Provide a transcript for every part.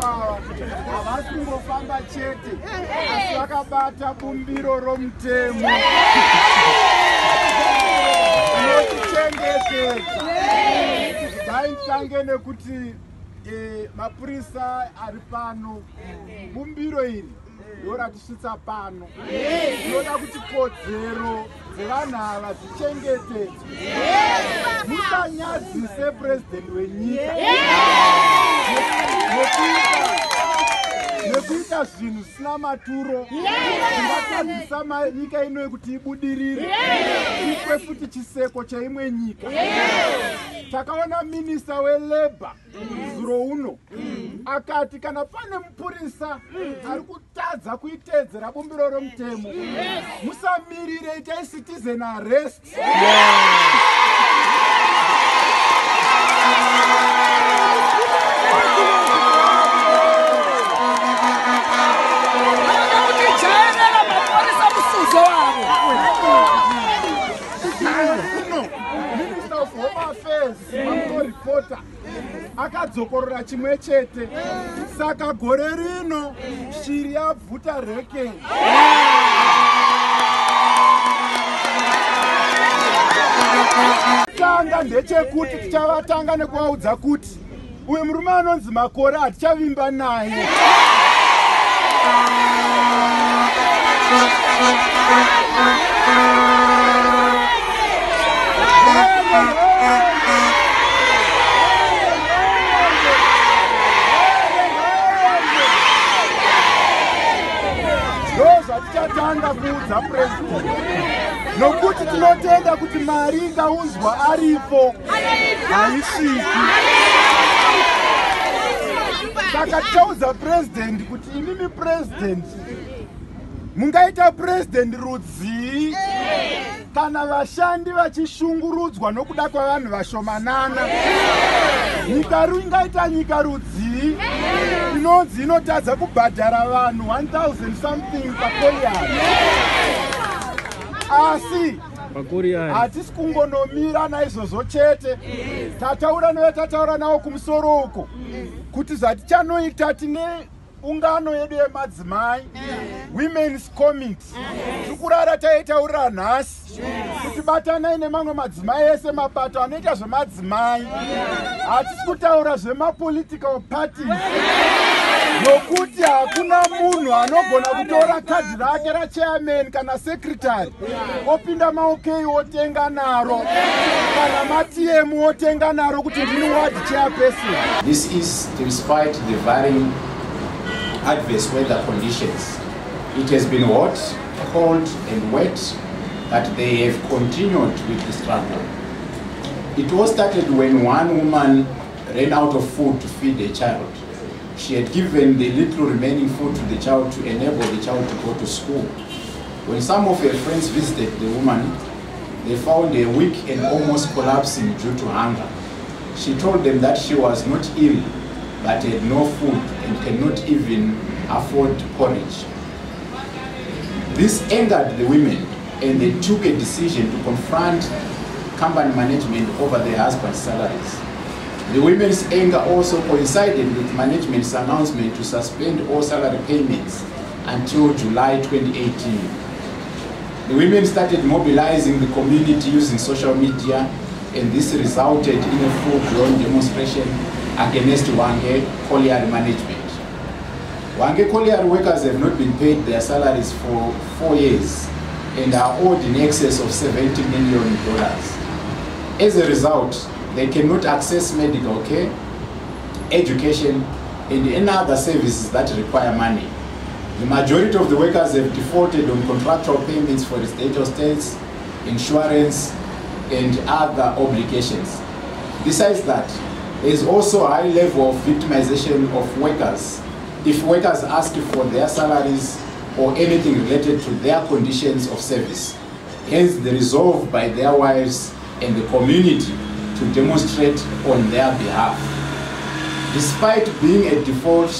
ava havasi kungofamba chete asi vakabata bumbiro romutemo unotichengetedza. Ngaitange nekuti mapurisa ari pano, bumbiro iri ndoratisvitsa pano. Tinoda kuti kodzero dzevanhu ava dzichengetedzwe. Musanyadzise purezidendi wenyika nekuita zvinhu zvisina maturo zvingatadzisa nyika ino kuti ibudirire, ikwe futi chiseko cheimwe nyika. Takaona minista welebha zuro uno akati kana pane mupurisa ari kutadza kuitedzera bumbiro romutemo, musamirire, itai citizen arrest. Minister of Home Affairs reporter akadzokorora chimwe chete, saka gore rino shiri yabvuta reke. Tanga ndechekuti tichavatanga nekuvaudza kuti uyu murume anonzi Makore hatichavimba naye. Tichatanga kuudza president nokuti tinotenda kuti mari ingaunzwa aripo haisviki. Saka tichaudza president kuti inimi president mungaita president rudzii kana vashandi vachishungurudzwa nokuda kwavanhu vashomanana. Nyika ingaita nyika rudzii inonzi inotadza kubhadhara vanhu 1000 something pakoriyari. Asi hatisi kungonomira naizvozvo chete, tataura nevetataura navo kumusoro uko kuti zvatichanoita tine ungano yedu yemadzimai, women's committee. Tikurara taitaurira nhasi kuti batanai nemamwe madzimai ese mabato anoita zvemadzimai. Hatisi kutaura zvemapolitical parties nokuti hakuna munhu anogona kutora kadhi rake rachairman kana secretary opinda maokei otenga naro kana matm otenga naro kuti ndini ward chairperson. This is despite the varying adverse weather conditions. It has been hot, cold and wet, but they have continued with the struggle. It all started when one woman ran out of food to feed a child. She had given the little remaining food to the child to enable the child to go to school. When some of her friends visited the woman, they found her weak and almost collapsing due to hunger. She told them that she was not ill, but had no food and cannot even afford porridge. This angered the women, and they took a decision to confront company management over their husbands' salaries. The women's anger also coincided with management's announcement to suspend all salary payments until July 2018. The women started mobilizing the community using social media, and this resulted in a full-blown demonstration against Hwange colliery management. Hwange colliery workers have not been paid their salaries for 4 years and are owed in excess of $70 million. As a result, they cannot access medical care, education, and any other services that require money. The majority of the workers have defaulted on contractual payments for residential stays, insurance, and other obligations. Besides that, there is also a high level of victimization of workers if workers ask for their salaries or anything related to their conditions of service. Hence, the resolve by their wives and the community to demonstrate on their behalf. Despite being a default,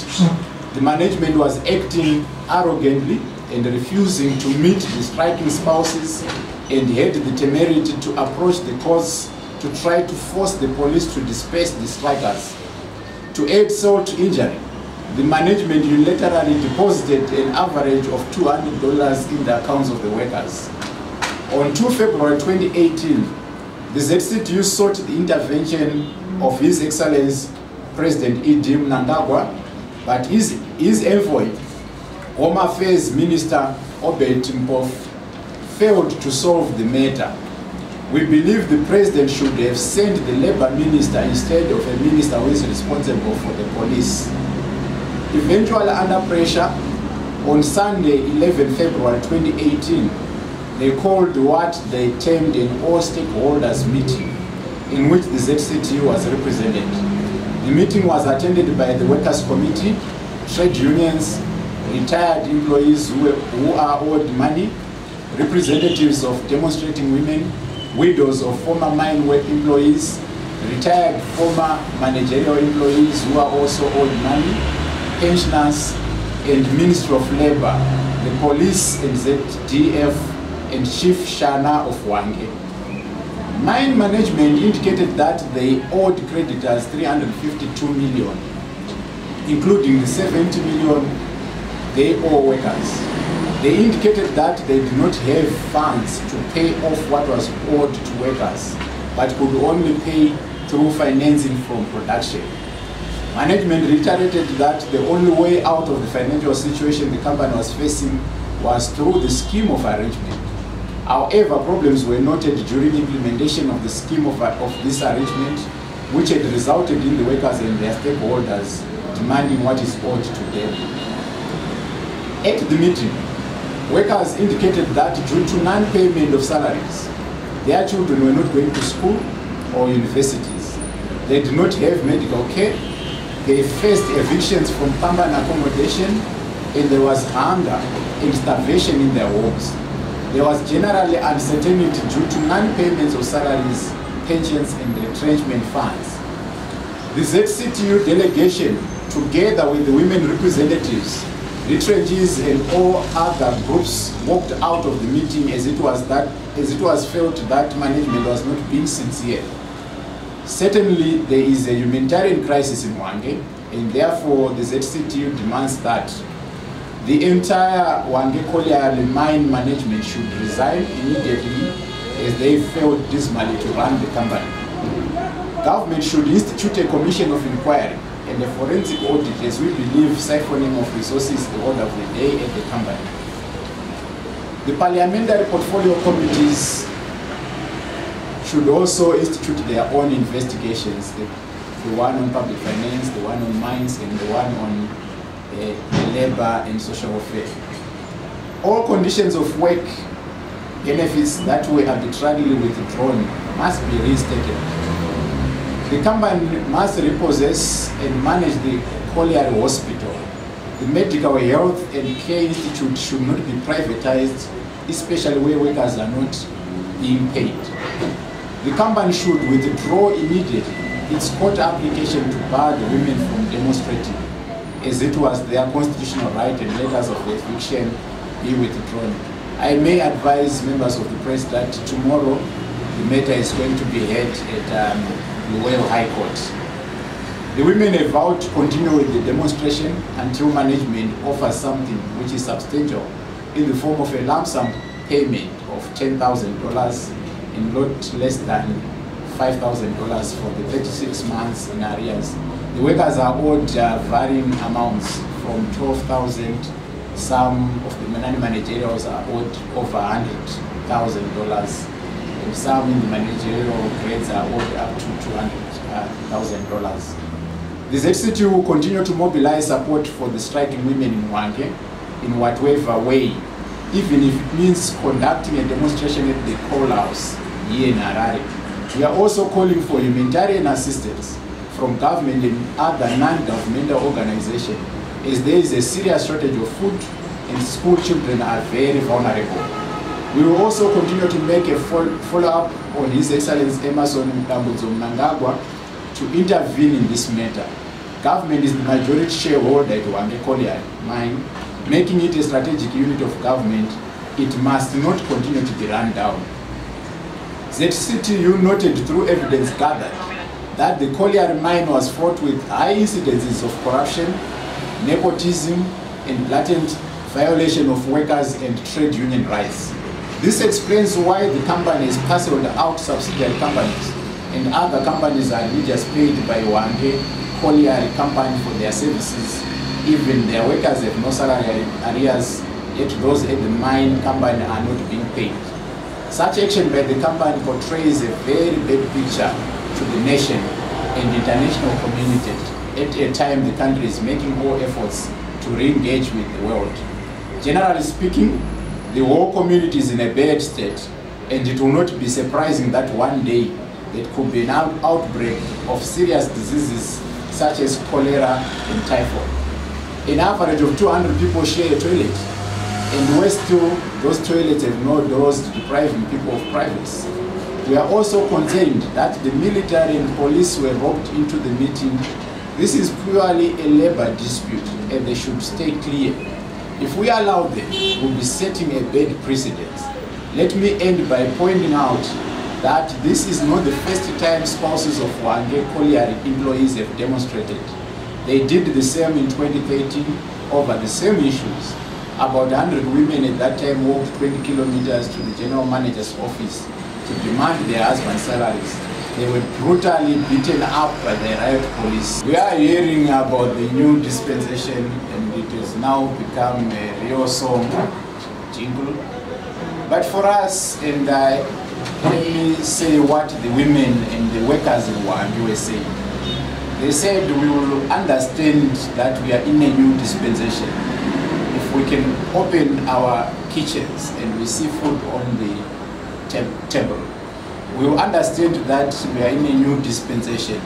the management was acting arrogantly and refusing to meet the striking spouses, and had the temerity to approach the courts to try to force the police to disperse the strikers. To add salt to injury, the management unilaterally deposited an average of $200 in the accounts of the workers. On 2 February 2018, the ZCTU sought the intervention of His Excellency President Idim Nangagwa, but his envoy, Home Affairs Minister Obed Timpof, failed to solve the matter. We believe the President should have sent the Labour Minister instead of a minister who is responsible for the police. Eventually, under pressure, on Sunday, 11 February 2018, they called what they termed an all-stakeholders meeting, in which the ZCTU was represented. The meeting was attended by the Workers' Committee, trade unions, retired employees who are owed money, representatives of demonstrating women, widows of former mine work employees, retired former managerial employees who are also owed money, pensioners, and Ministry of Labour, the police and ZDF, and Chief Shana of Hwange. Mine management indicated that they owed creditors 352 million, including the 70 million they owe workers. They indicated that they did not have funds to pay off what was owed to workers, but could only pay through financing from production. Management reiterated that the only way out of the financial situation the company was facing was through the scheme of arrangement. However, problems were noted during implementation of the scheme of this arrangement, which had resulted in the workers and their stakeholders demanding what is owed to them. At the meeting, workers indicated that due to non-payment of salaries, their children were not going to school or universities. They did not have medical care. They faced evictions from company accommodation, and there was hunger and starvation in their homes. There was generally uncertainty due to non-payments of salaries, pensions, and retrenchment funds. The ZCTU delegation, together with the women representatives, retrenchees, and all other groups, walked out of the meeting as it was felt that management was not being sincere. Certainly, there is a humanitarian crisis in Hwange, and therefore the ZCTU demands that the entire Hwange colliery mine management should resign immediately as they failed dismally to run the company. Government should institute a commission of inquiry and a forensic audit, as we believe siphoning of resources is the order of the day at the company. The parliamentary portfolio committees should also institute their own investigations, the one on public finance, the one on mines, and the one on labor and social welfare. All conditions of work benefits that were arbitrarily withdrawn must be reinstated. The company must repossess and manage the colliery hospital. The medical health and care institute should not be privatized, especially where workers are not being paid. The company should withdraw immediately its court application to bar the women from demonstrating, as it was their constitutional right, and letters of eviction be withdrawn. I may advise members of the press that tomorrow the matter is going to be heard at the Royal High Court. The women have vowed to continue with the demonstration until management offers something which is substantial in the form of a lump sum payment of $10,000 and not less than $5,000 for the 36 months in arrears. The workers are owed varying amounts from $12,000. Some of the managerials are owed over $100,000, and some in the managerial grades are owed up to $200,000. The ZCTU will continue to mobilize support for the striking women in Hwange in whatever way, even if it means conducting a demonstration at the Coal House here in Harare. We are also calling for humanitarian assistance from government and other non-governmental organizations, as there is a serious shortage of food and school children are very vulnerable. We will also continue to make a follow-up on His Excellency Emerson Mnangagwa to intervene in this matter. Government is the majority shareholder at Hwange Colliery Mine, making it a strategic unit of government. It must not continue to be run down. ZCTU noted through evidence gathered that the colliery mine was fraught with high incidences of corruption, nepotism, and blatant violation of workers and trade union rights. This explains why the company has parceled out subsidiary companies, and other companies are just paid by Hwange colliery company for their services. Even their workers have no salary arrears, yet those at the mine company are not being paid. Such action by the company portrays a very bad picture to the nation and international community at a time the country is making all efforts to re-engage with the world. Generally speaking, the whole community is in a bad state, and it will not be surprising that one day there could be an outbreak of serious diseases such as cholera and typhoid. An average of 200 people share a toilet, and worse still, those toilets have no doors, depriving people of privacy. We are also concerned that the military and police were roped into the meeting. This is purely a labor dispute, and they should stay clear. If we allow them, we'll be setting a bad precedent. Let me end by pointing out that this is not the first time spouses of Hwange colliery employees have demonstrated. They did the same in 2013 over the same issues. About 100 women at that time walked 20 kilometers to the general manager's office to demand their husbands' salaries. They were brutally beaten up by the riot police. We are hearing about the new dispensation, and it has now become a real song jingle. But for us, and let me say what the women and the workers in Hwange were saying. They said we will understand that we are in a new dispensation if we can open our kitchens and we see food on the table. We will understand that we are in a new dispensation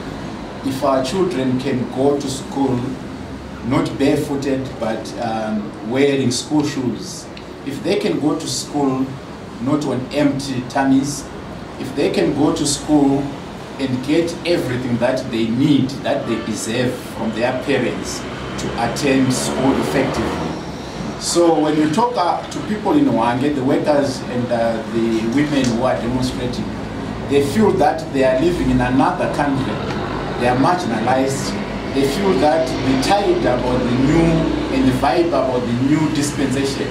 if our children can go to school not barefooted but wearing school shoes. If they can go to school not on empty tummies, if they can go to school and get everything that they need, that they deserve from their parents to attend school effectively. So when you talk to people in Hwange, the workers and the women who are demonstrating, they feel that they are living in another country. They are marginalized. They feel that the tide about the new and the vibe about the new dispensation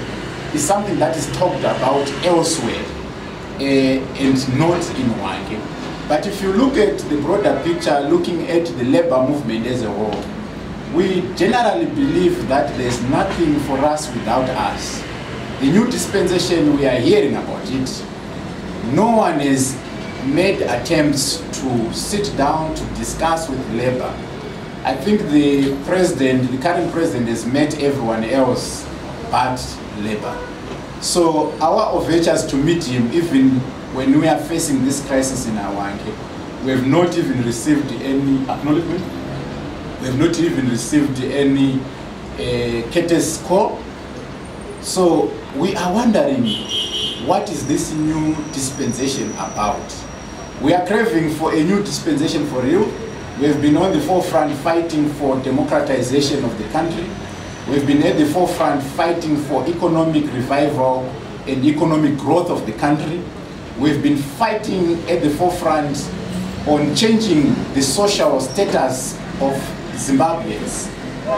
is something that is talked about elsewhere and not in Hwange. But if you look at the broader picture, looking at the labor movement as a whole, we generally believe that there's nothing for us without us. The new dispensation, we are hearing about it. No one has made attempts to sit down to discuss with labor. I think the president, the current president, has met everyone else but labor. So our overtures to meet him, even when we are facing this crisis in Hwange, we have not even received any acknowledgement. We have not even received any courtesy call. So we are wondering, what is this new dispensation about? We are craving for a new dispensation for real. We have been on the forefront fighting for democratization of the country. We've been at the forefront fighting for economic revival and economic growth of the country. We've been fighting at the forefront on changing the social status of Zimbabweans.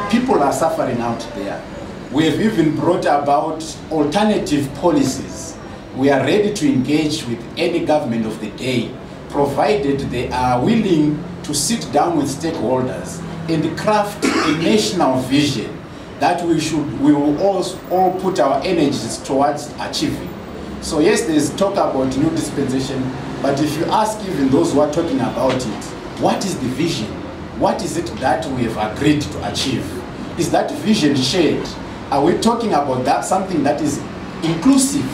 People are suffering out there. We have even brought about alternative policies. We are ready to engage with any government of the day, provided they are willing to sit down with stakeholders and craft a national vision that we will all put our energies towards achieving. So yes, there's talk about new dispensation, but if you ask even those who are talking about it, what is the vision? What is it that we have agreed to achieve? Is that vision shared? Are we talking about that something that is inclusive?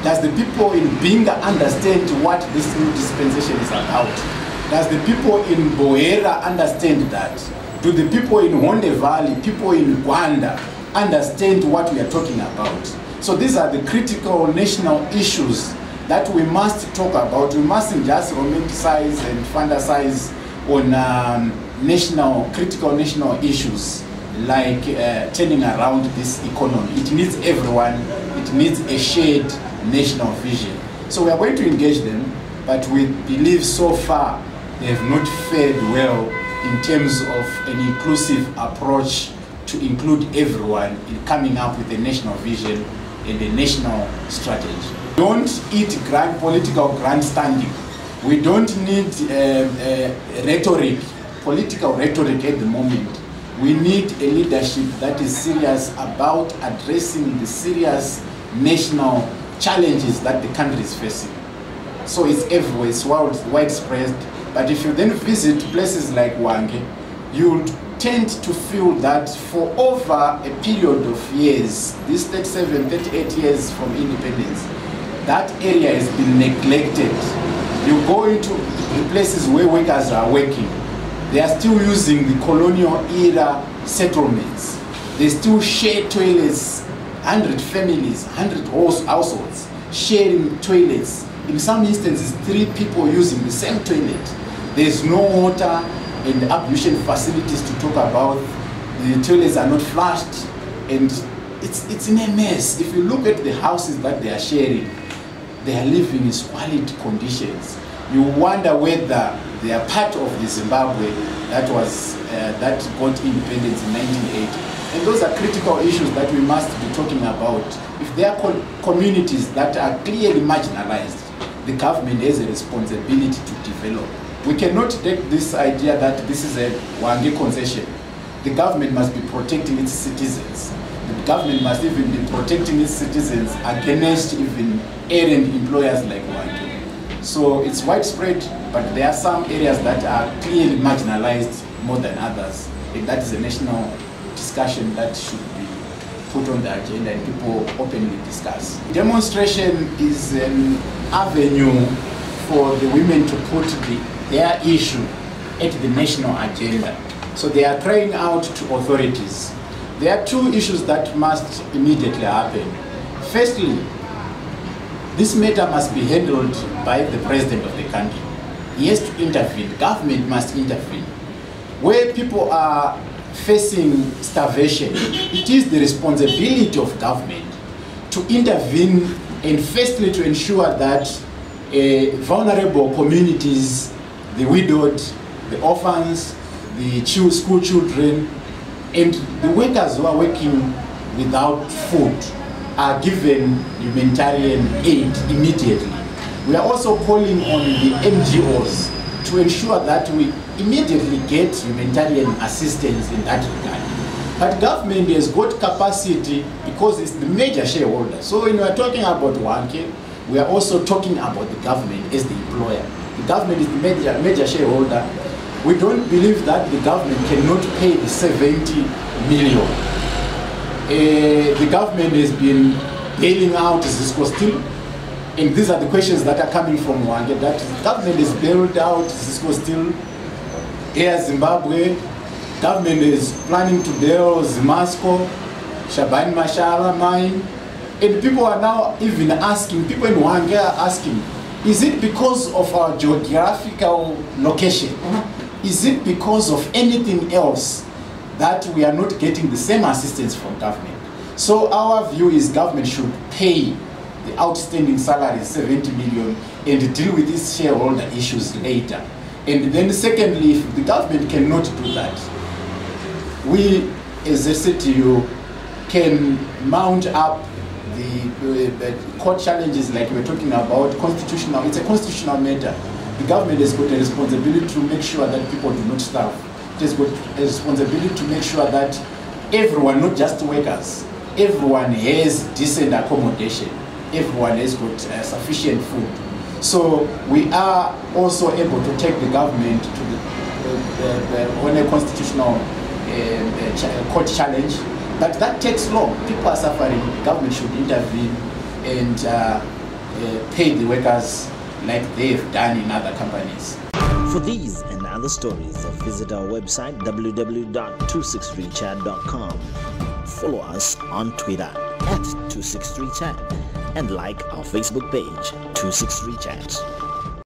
Does the people in Binga understand what this new dispensation is about? Does the people in Boera understand that? Do the people in Hwange Valley, people in Rwanda, understand what we are talking about? So these are the critical national issues that we must talk about. We mustn't just romanticize and fantasize on critical national issues like turning around this economy. It needs everyone. It needs a shared national vision. So we are going to engage them, but we believe so far they have not fared well in terms of an inclusive approach to include everyone in coming up with a national vision and a national strategy. Don't eat political grandstanding. We don't need rhetoric, political rhetoric at the moment. We need a leadership that is serious about addressing the serious national challenges that the country is facing. So it's everywhere, it's widespread. But if you then visit places like Hwange, you'll tend to feel that for over a period of years, these 37, 38 years from independence, that area has been neglected. You go into the places where workers are working, they are still using the colonial era settlements. They still share toilets, 100 families, 100 households sharing toilets. In some instances, 3 people using the same toilet. There's no water and ablution facilities to talk about. The toilets are not flushed, and it's in a mess. If you look at the houses that they are sharing, they are living in squalid conditions. You wonder whether they are part of the Zimbabwe that got independence in 1980. And those are critical issues that we must be talking about. If there are communities that are clearly marginalized, the government has a responsibility to develop. We cannot take this idea that this is a Hwange concession. The government must be protecting its citizens. The government must even be protecting its citizens against even errant employers like Hwange. So it's widespread, but there are some areas that are clearly marginalized more than others. And that is a national discussion that should be put on the agenda and people openly discuss. Demonstration is an avenue for the women to put their issue at the national agenda. So they are crying out to authorities. There are 2 issues that must immediately happen. Firstly, this matter must be handled by the president of the country. He has to intervene. Government must intervene. Where people are facing starvation, it is the responsibility of government to intervene and firstly to ensure that vulnerable communities, the widowed, the orphans, the school children, and the workers who are working without food are given humanitarian aid immediately. We are also calling on the NGOs to ensure that we immediately get humanitarian assistance in that regard. But government has got capacity because it's the major shareholder. So when we are talking about Hwange, we are also talking about the government as the employer. The government is the major shareholder. We don't believe that the government cannot pay the 70 million. The government has been bailing out Cisco Steel, and these are the questions that are coming from Hwange, that the government has bailed out Cisco Steel, Air Zimbabwe, government is planning to bail Zimasco, Shabani Mashala mine, and people are now even asking, people in Hwange are asking, is it because of our geographical location? Is it because of anything else that we are not getting the same assistance from government? So our view is government should pay the outstanding salary, 70 million, and deal with these shareholder issues later. And then secondly, if the government cannot do that, we as a CTU can mount up the court challenges like we're talking about, constitutional. It's a constitutional matter. The government has got a responsibility to make sure that people do not starve. It has got a responsibility to make sure that everyone, not just workers, everyone has decent accommodation. Everyone has got sufficient food. So we are also able to take the government to on a constitutional court challenge. But that takes long. People are suffering. The government should intervene and pay the workers like they've done in other companies. For these and other stories, visit our website www.263chat.com. Follow us on Twitter @263chat and like our Facebook page 263chat.